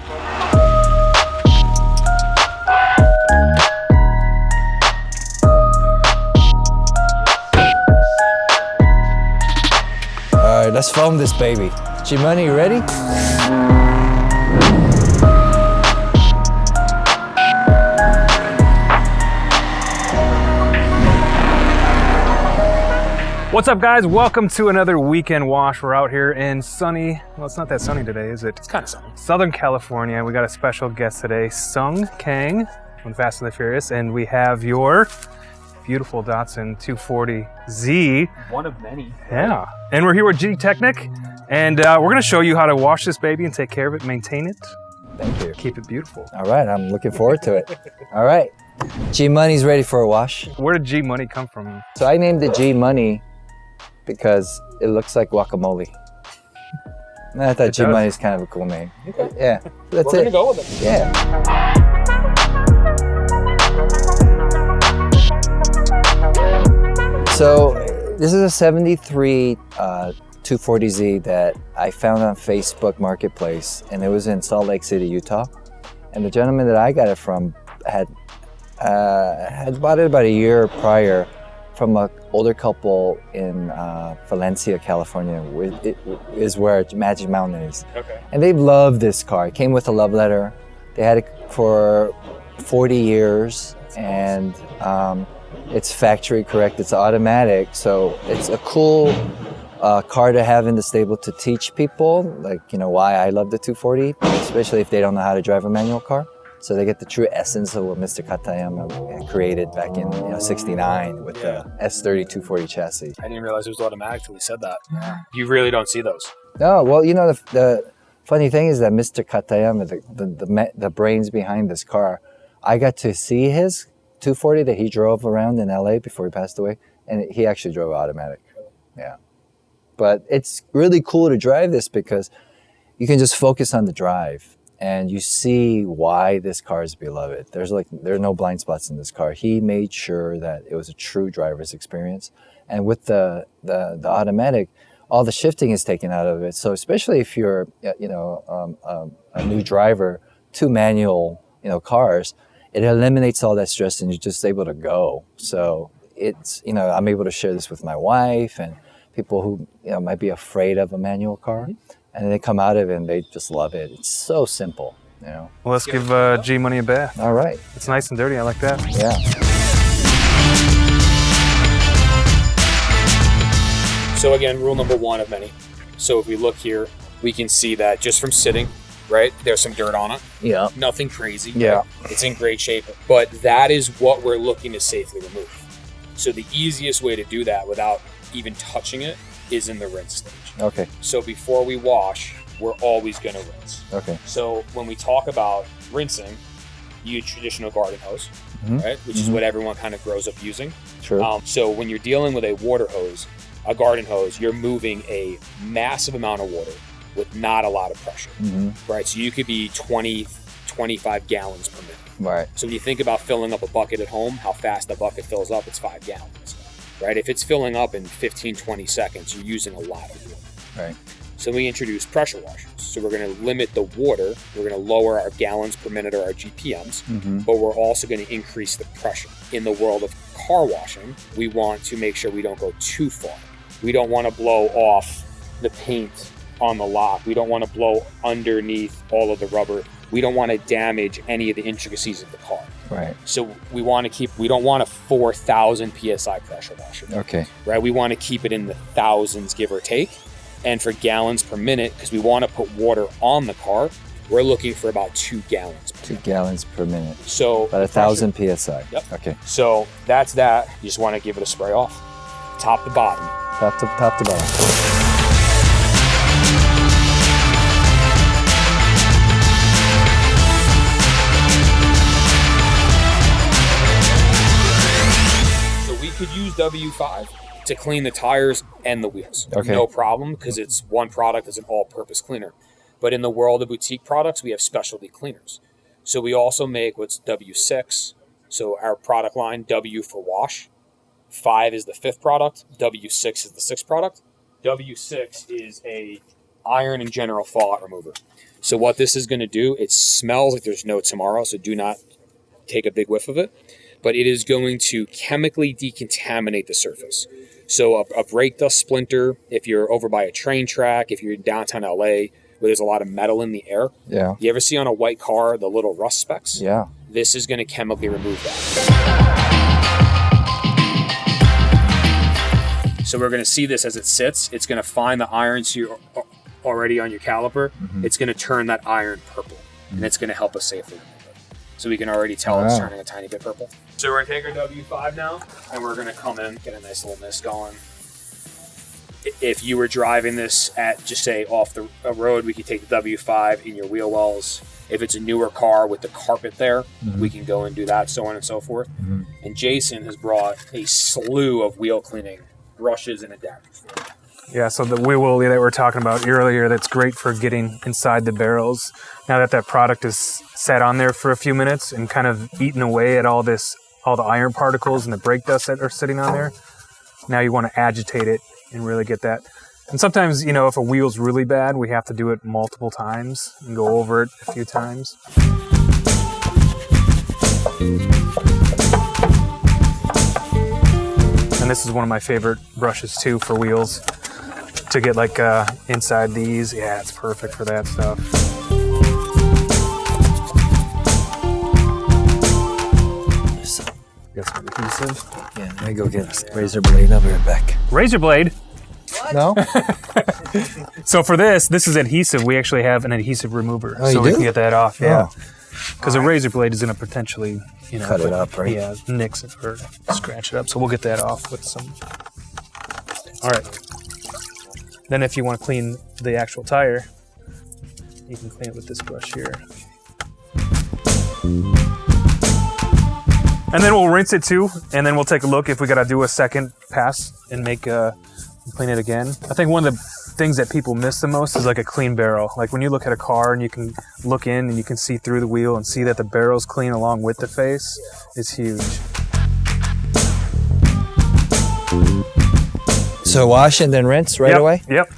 All right, let's foam this baby. G-Money, you ready? What's up, guys? Welcome to another weekend wash. We're out here in sunny, well, it's not that sunny today, is it? It's kind of sunny. Southern California. We got a special guest today, Kang from Fast and the Furious, and we have your beautiful Datsun 240Z. One of many. Yeah. And we're here with Gtechniq, and we're gonna show you how to wash this baby and take care of it, maintain it. Thank you. Keep it beautiful. All right, I'm looking forward to it. All right, G-Money's ready for a wash. Where did G-Money come from? So I named it G-Money because it looks like guacamole. And I thought G-Money is kind of a cool name. Okay. Yeah, that's We're it. gonna go with it. Yeah. So this is a 73 240Z that I found on Facebook Marketplace, and it was in Salt Lake City, Utah. And the gentleman that I got it from had bought it about a year prior from an older couple in Valencia, California, is where Magic Mountain is. Okay. And they loved this car. It came with a love letter. They had it for 40 years, and it's factory correct. It's automatic, so it's a cool car to have in the stable to teach people, like, you know, why I love the 240, especially if they don't know how to drive a manual car. So they get the true essence of what Mr. Katayama created back in '69 with the S30 240 chassis. I didn't realize it was automatic till he said that. You really don't see those. No, well, you know, the funny thing is that Mr. Katayama, the brains behind this car, I got to see his 240 that he drove around in LA before he passed away, and he actually drove automatic. Yeah. But it's really cool to drive this because you can just focus on the drive and you see why this car is beloved. There are no blind spots in this car. He made sure that it was a true driver's experience. And with the automatic, all the shifting is taken out of it. So especially if you're, you know, a new driver to manual, you know, cars, it eliminates all that stress and you're just able to go. So it's, you know, I'm able to share this with my wife and people who, you know, might be afraid of a manual car, and they come out of it and they just love it. It's so simple, you know. Well, let's give G-Money a bath. All right. It's nice and dirty. I like that. Yeah. So again, rule number one of many. So if we look here, we can see that just from sitting, right, there's some dirt on it. Yeah. Nothing crazy. Yeah. Right? It's in great shape, but that is what we're looking to safely remove. So the easiest way to do that without even touching it is in the rinse stage. Okay. So before we wash, we're always going to rinse. Okay. So when we talk about rinsing, you use traditional garden hose, right? Which is what everyone kind of grows up using. Sure. So when you're dealing with a water hose, a garden hose, you're moving a massive amount of water with not a lot of pressure, right? So you could be 20, 25 gallons per minute. Right. So when you think about filling up a bucket at home, how fast the bucket fills up, it's 5 gallons, right? If it's filling up in 15, 20 seconds, you're using a lot of water. Right. So we introduce pressure washers. So we're going to limit the water. We're going to lower our gallons per minute or our GPMs, but we're also going to increase the pressure. In the world of car washing, we want to make sure we don't go too far. We don't want to blow off the paint on the lock. We don't want to blow underneath all of the rubber. We don't want to damage any of the intricacies of the car. Right. So we don't want a 4,000 PSI pressure washer. Okay. Right. We want to keep it in the thousands, give or take. And for gallons per minute, because we want to put water on the car, we're looking for about 2 gallons per 2 gallons per minute. So about 1,000 PSI. Yep. Okay. So that's that. You just want to give it a spray off, top to bottom. Top to bottom. Could use W5 to clean the tires and the wheels. Okay. No problem, because it's one product, it's an all-purpose cleaner. But in the world of boutique products, we have specialty cleaners. So we also make what's W6. So our product line, W for wash. 5 is the 5th product. W6 is the 6th product. W6 is a iron and general fallout remover. So what this is going to do, it smells like there's no tomorrow, so do not take a big whiff of it. But it is going to chemically decontaminate the surface. So a brake dust splinter, if you're over by a train track, if you're in downtown LA, where there's a lot of metal in the air. Yeah. You ever see on a white car the little rust specks? Yeah. This is going to chemically remove that. So we're going to see this as it sits. It's going to find the irons you're already on your caliper. It's going to turn that iron purple, and it's going to help us safely remove it. So we can already tell it's turning a tiny bit purple. So we're going to take our W5 now, and we're going to come in, get a nice little mist going. If you were driving this at, just say, off the road, we could take the W5 in your wheel wells. If it's a newer car with the carpet there, we can go and do that, so on and so forth. And Jason has brought a slew of wheel cleaning brushes and adapters for it. Yeah, so the wheel woolly that we were talking about earlier, that's great for getting inside the barrels. Now that product is sat on there for a few minutes and kind of eaten away at all the iron particles and the brake dust that are sitting on there, now you want to agitate it and really get that. And sometimes, if a wheel's really bad, we have to do it multiple times and go over it a few times. And this is one of my favorite brushes too for wheels, to get like inside these. Yeah, it's perfect for that stuff. Got some adhesive. Yeah, let me go get a razor blade. I'll be right back. Razor blade? No? So for this is adhesive. We actually have an adhesive remover. Oh, so you we do? can get that off, yeah. Because a razor blade is going to potentially, cut it up, right? Yeah, nix it or scratch it up. So we'll get that off with some. All right. Then if you want to clean the actual tire, you can clean it with this brush here. And then we'll rinse it too, and then we'll take a look if we got to do a second pass and clean it again. I think one of the things that people miss the most is like a clean barrel. Like when you look at a car and you can look in and you can see through the wheel and see that the barrel's clean along with the face, it's huge. So wash and then rinse right away? Yep.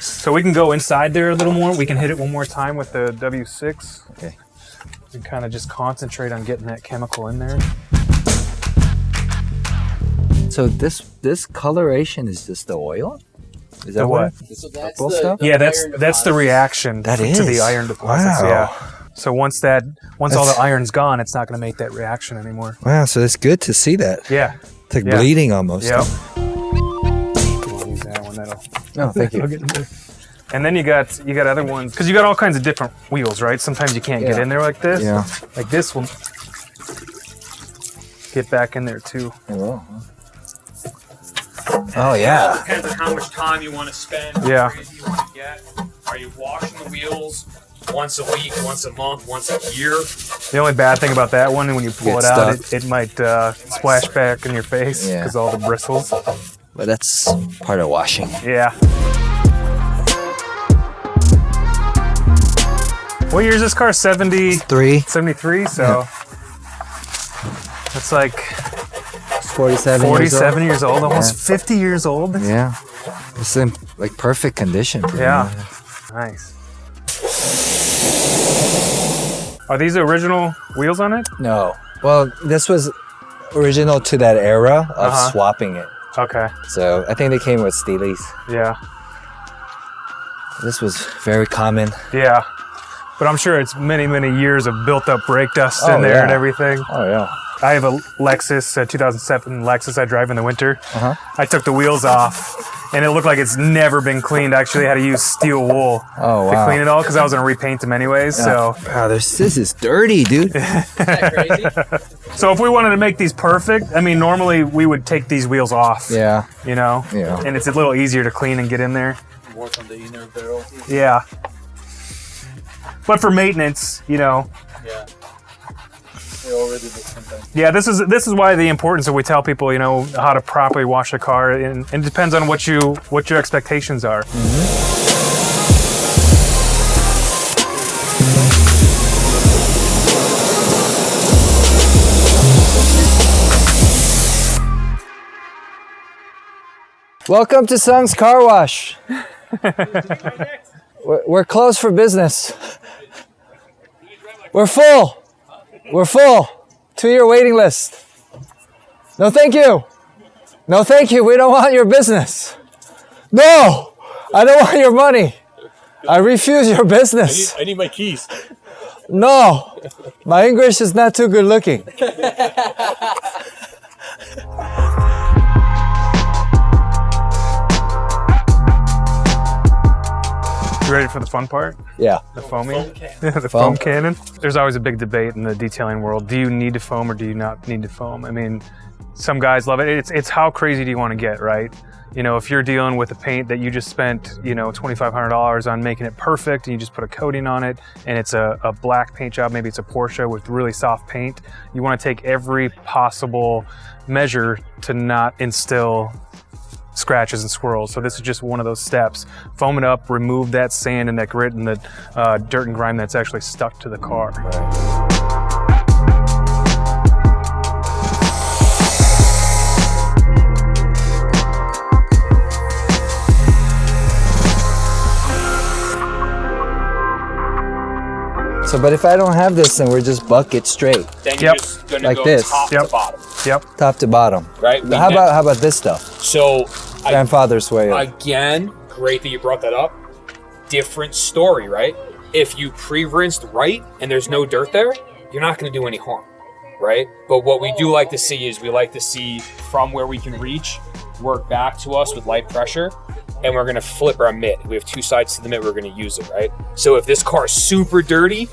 So we can go inside there a little more. We can hit it one more time with the W6. Okay. And kind of just concentrate on getting that chemical in there. So this coloration is just the oil? Is that The what? So that's Purple the, stuff? the Yeah, iron that's the deposits. reaction That to is. the iron deposits. Wow. Yeah. So once all the iron's gone, it's not going to make that reaction anymore. Wow, so it's good to see that. Yeah. It's like Yeah. bleeding almost. Yep. We'll use that one. That'll. No, thank you. And then you got other ones because you got all kinds of different wheels, right? Sometimes you can't get Yeah. in there like this. Yeah. Like this will get back in there too. Oh, oh yeah. Depends on how much time you want to spend. Yeah. How crazy you want to get. Are you washing the wheels once a week, once a month, once a year? The only bad thing about that one, when you pull Get it out, stuck. it might splash back in your face Yeah. because all the bristles. But that's part of washing. Yeah. What year is this car? 3, 73, so that's like 47 47 years old, almost Yeah. 50 years old. Yeah. It's in like perfect condition. pretty Yeah. much. Nice. Are these original wheels on it? No. Well, this was original to that era of Uh-huh. swapping it. Okay. So I think they came with Steelies. Yeah. This was very common. Yeah. But I'm sure it's many, many years of built up brake dust Oh, in there and yeah. everything. Oh yeah. I have a Lexus, a 2007 Lexus I drive in the winter. Uh-huh. I took the wheels off and it looked like it's never been cleaned. I actually had to use steel wool Oh to wow. clean it all because I was going to repaint them anyways. So Wow, this is dirty, dude. Isn't that crazy? if we wanted to make these perfect, I mean, normally we would take these wheels off, Yeah. Yeah. And it's a little easier to clean and get in there. Work on the inner barrel. Yeah. But for maintenance, Yeah. They already did sometimes. yeah, this is why the importance that we tell people, how to properly wash a car, and it depends on what your expectations are. Welcome to Sung's Car Wash. We're closed for business. We're full. We're full. 2-year waiting list. No, thank you. No, thank you. We don't want your business. No, I don't want your money. I refuse your business. I need my keys. No, my English is not too good looking. You ready for the fun part? Yeah. The foaming? The foam cannon? There's always a big debate in the detailing world. Do you need to foam or do you not need to foam? I mean, some guys love it. It's how crazy do you want to get, right? You know, if you're dealing with a paint that you just spent, you know, $2,500 on making it perfect and you just put a coating on it and it's a black paint job, maybe it's a Porsche with really soft paint, you want to take every possible measure to not instill scratches and swirls. So this is just one of those steps. Foam it up, remove that sand and that grit and the dirt and grime that's actually stuck to the car. So, but if I don't have this, then we're just bucket straight, Then you're just gonna Like go this. top Yep. to bottom, Yep. top to bottom. right? How about this stuff? So Grandfather's way. again, great that you brought that up. Different story, right? If you pre-rinsed right and there's no dirt there, you're not going to do any harm, right? But what we do like to see is we like to see from where we can reach, work back to us with light pressure, and we're going to flip our mitt. We have 2 sides to the mitt, we're going to use it, right? So if this car is super dirty,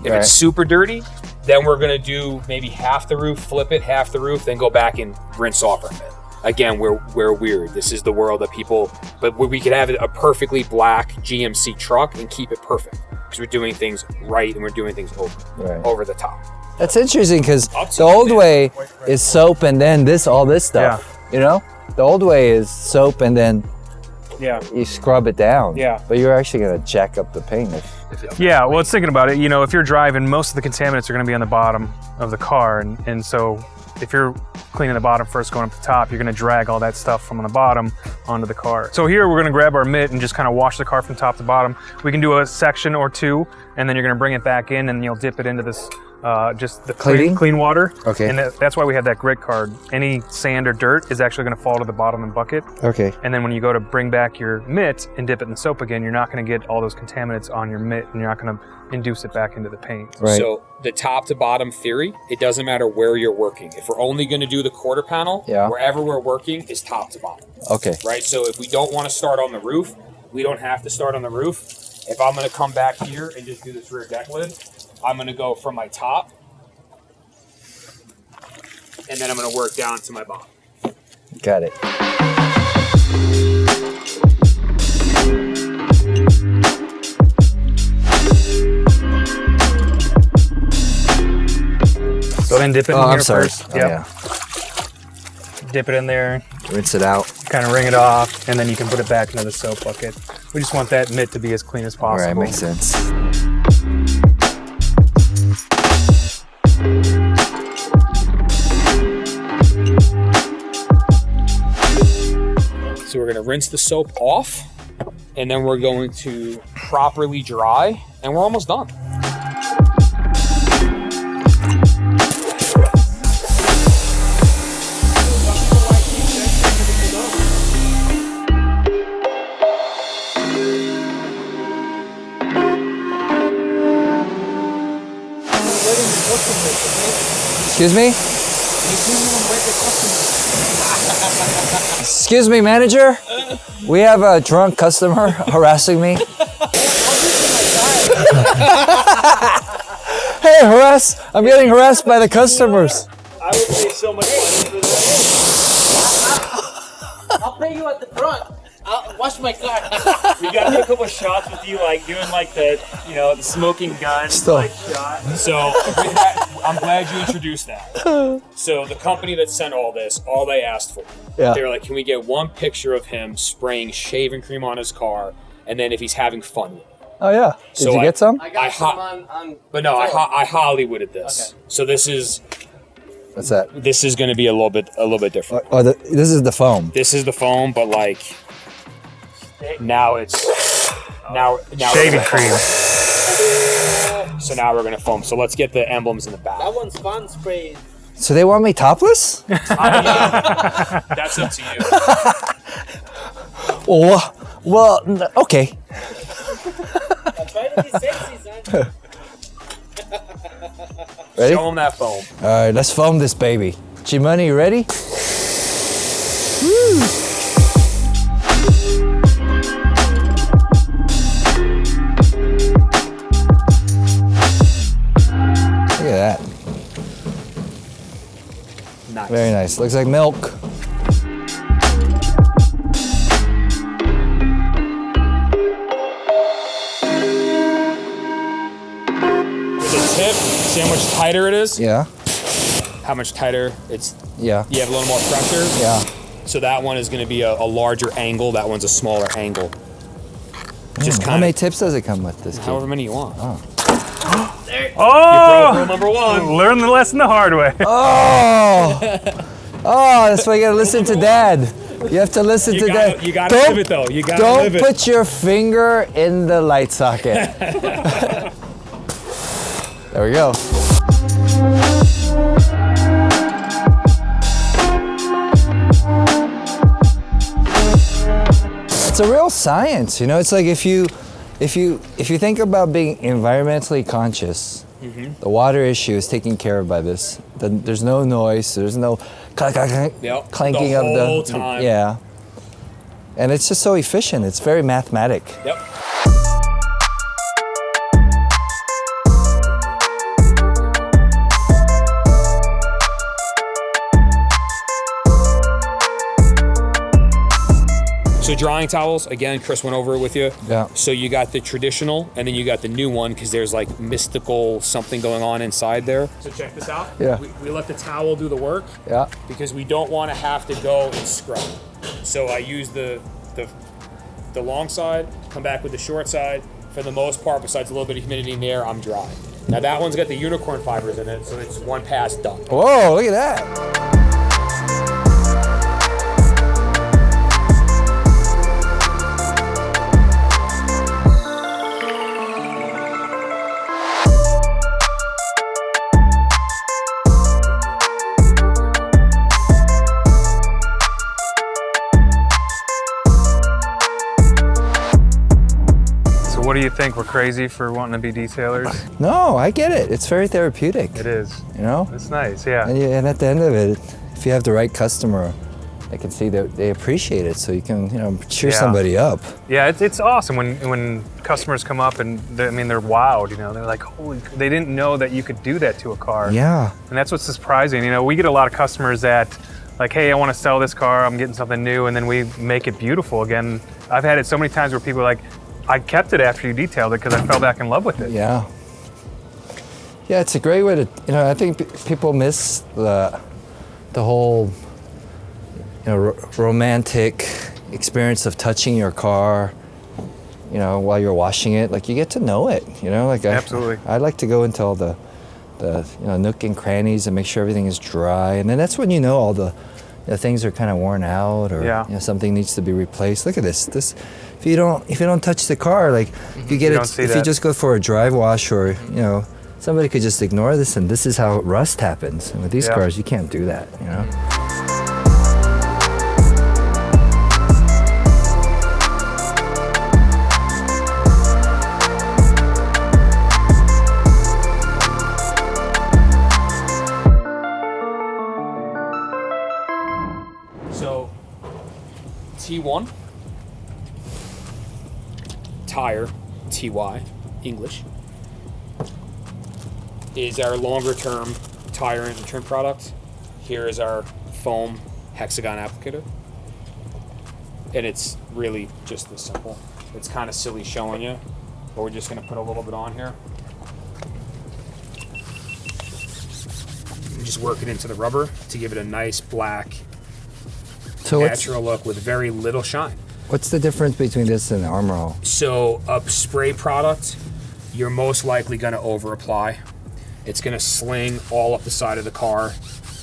it's super dirty, then we're going to do maybe half the roof, flip it, half the roof, then go back and rinse off our mitt. Again, we're weird. This is the world that people, but we could have a perfectly black GMC truck and keep it perfect because we're doing things right and we're doing things over the top. That's interesting because the old way is soap and then all this stuff. You know, the old way is soap and then you scrub it down. Yeah. But you're actually gonna jack up the paint Yeah, well, it's thinking about it. You know, if you're driving, most of the contaminants are going to be on the bottom of the car, and so if you're cleaning the bottom first, going up the top, you're going to drag all that stuff from the bottom onto the car. So here we're going to grab our mitt and just kind of wash the car from top to bottom. We can do a section or two, and then you're going to bring it back in, and you'll dip it into this just the clean water. Okay. And that's why we have that grit card. Any sand or dirt is actually going to fall to the bottom of the bucket. Okay. And then when you go to bring back your mitt and dip it in the soap again, you're not going to get all those contaminants on your mitt, and you're not going to induce it back into the paint. Right. So the top to bottom theory, it doesn't matter where you're working. If we're only going to do the quarter panel, wherever we're working is top to bottom. Okay. Right. So if we don't want to start on the roof, we don't have to start on the roof. If I'm going to come back here and just do this rear deck lid, I'm going to go from my top, and then I'm going to work down to my bottom. Got it. So then dip it in here I'm sorry. first. Oh, yeah. Dip it in there, Rinse it out. kind of wring it off, and then you can put it back into the soap bucket. We just want that mitt to be as clean as All possible. right, makes sense. So we're going to rinse the soap off, and then we're going to properly dry, and we're almost done. Excuse me? Excuse me, manager? We have a drunk customer harassing me. Hey, I'm getting harassed by the customers. I would pay so much money for this. I'll pay you at the front. I'll wash my car. We got to do a couple of shots with you, like doing like the, you know, the smoking gun like shot. So I'm glad you introduced that. So the company that sent all this, all they asked for, they were like, can we get one picture of him spraying shaving cream on his car, and then if he's having fun with it. Oh, yeah. Did you get some? I got some on But no, I Hollywooded this. Okay. So this is What's that? This is going to be a little bit different. Oh, this is the foam. This is the foam, but like now it's now Shaving cream. So now we're going to foam. So let's get the emblems in the back. That one's fun sprayed. So they want me topless? That's up to you. Well, okay. I'm trying to be sexy, son. Ready? Show them that foam. All right, let's foam this baby. G-Money, you ready? Woo! Look at that. Nice. Very nice. Looks like milk. Tip, see how much tighter it is? Yeah. How much tighter it's, Yeah. you have a little more pressure. Yeah. So that one is going to be a larger angle, that one's a smaller angle. Just How kind many of, tips does it come with this? kid? however many you want. Oh! Rule number one. Learn the lesson the hard way. Oh! Oh, that's why you gotta listen to Dad. You have to listen to Dad. You gotta live it though, you gotta Don't live it. put your finger in the light socket. There we go. It's a real science, you know. It's like if you think about being environmentally conscious, the water issue is taken care of by this. There's no noise. There's no clanking the of the whole time. Yeah. And it's just so efficient. It's very mathematic. Yep. So drying towels, again, Chris went over it with you. Yeah. So you got the traditional, and then you got the new one, because there's like mystical something going on inside there. So check this out. Yeah. We let the towel do the work, Yeah. because we don't want to have to go and scrub. So I use the long side, come back with the short side. For the most part, besides a little bit of humidity in there, I'm dry. Now that one's got the unicorn fibers in it, so it's one pass done. Whoa, look at that. What do you think? We're crazy for wanting to be detailers? No, I get it. It's very therapeutic. It is. You know? It's nice, yeah. And at the end of it, if you have the right customer, they can see that they appreciate it, so you can, cheer somebody up. Yeah, it's awesome when customers come up and they're wowed, they're like, holy, they didn't know that you could do that to a car. Yeah. And that's what's surprising. We get a lot of customers that like, hey, I want to sell this car, I'm getting something new, and then we make it beautiful again. I've had it so many times where people are like, I kept it after you detailed it because I fell back in love with it. Yeah. Yeah, it's a great way to, I think people miss the whole, romantic experience of touching your car, while you're washing it. Like, you get to know it, Absolutely. I like to go into all the nook and crannies and make sure everything is dry. And then that's when all the things are kind of worn out, or something needs to be replaced. Look at this. If you don't touch the car, like if you you just go for a drive wash, or somebody could just ignore this, and this is how rust happens. And with these cars, you can't do that. So T1 tire, TY, English, is our longer term tire and trim product. Here is our foam hexagon applicator. And it's really just this simple. It's kind of silly showing you, but we're just gonna put a little bit on here. And just work it into the rubber to give it a nice black, natural look with very little shine. What's the difference between this and Armor All? So a spray product, you're most likely going to over apply. It's going to sling all up the side of the car.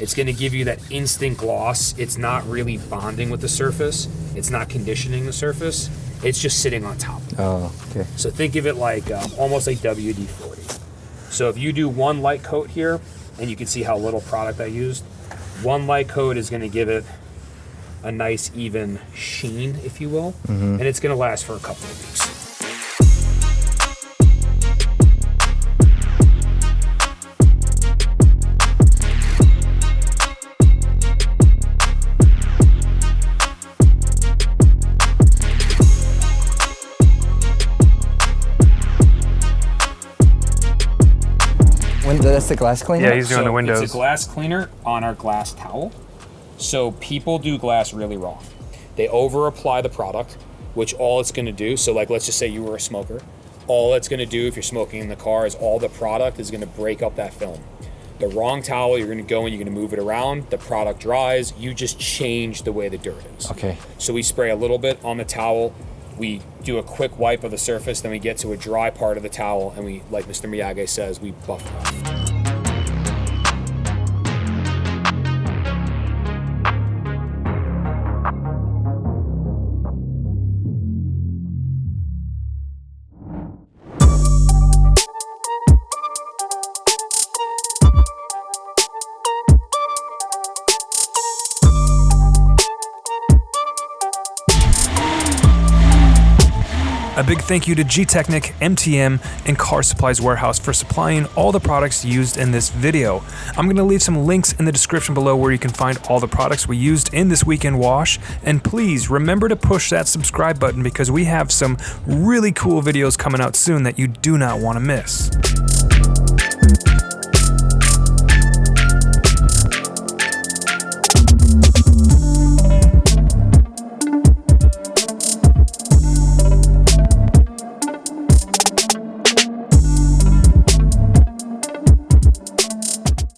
It's going to give you that instant gloss. It's not really bonding with the surface. It's not conditioning the surface. It's just sitting on top. Oh, okay. So think of it like almost like WD-40. So if you do one light coat here, and you can see how little product I used, one light coat is going to give it a nice even sheen, if you will, and it's going to last for a couple of weeks. That's the glass cleaner? Yeah, he's doing the windows. It's a glass cleaner on our glass towel. So people do glass really wrong. They over apply the product, which all it's going to do, so like let's just say you were a smoker, all it's going to do if you're smoking in the car is all the product is going to break up that film. The wrong towel, you're going to go and you're going to move it around, the product dries, you just change the way the dirt is. Okay. So we spray a little bit on the towel, we do a quick wipe of the surface, then we get to a dry part of the towel, and we, like Mr. Miyagi says, we buff it off. A big thank you to Gtechniq, MTM, and Car Supplies Warehouse for supplying all the products used in this video. I'm going to leave some links in the description below where you can find all the products we used in this weekend wash. And please remember to push that subscribe button because we have some really cool videos coming out soon that you do not want to miss.